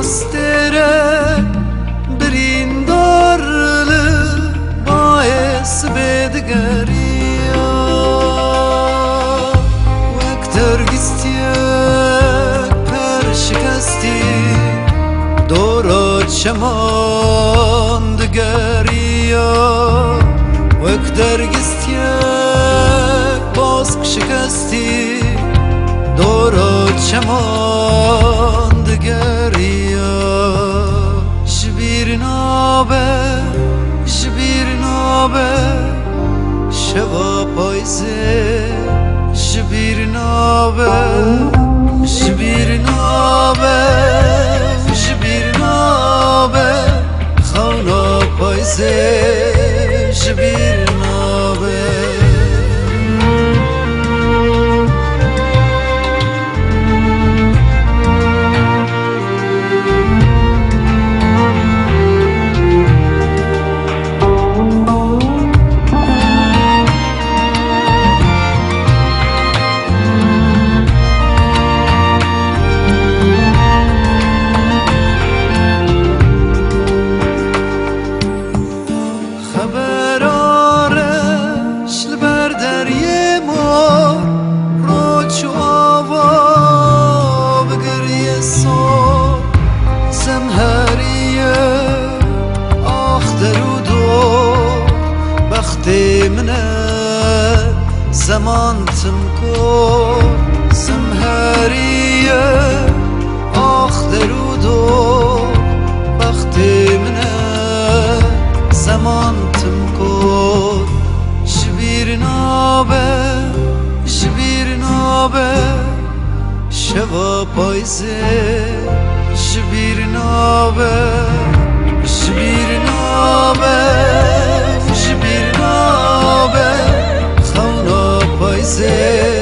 استره بریندارlı باعث بدگریا وقتر گستیه پر شکستی دورات شمان دگریا وقتر گستیه باز شکستی دورات شمان دگریا جبیر نابه شوا پایزه جبیر نابه خونا پایزه جبیر نابه زمان تمکو سمهریه آخ درودو بخت منه زمان تمکو جبیر نابه شوا پایزه جبیر نابه خونا پایزه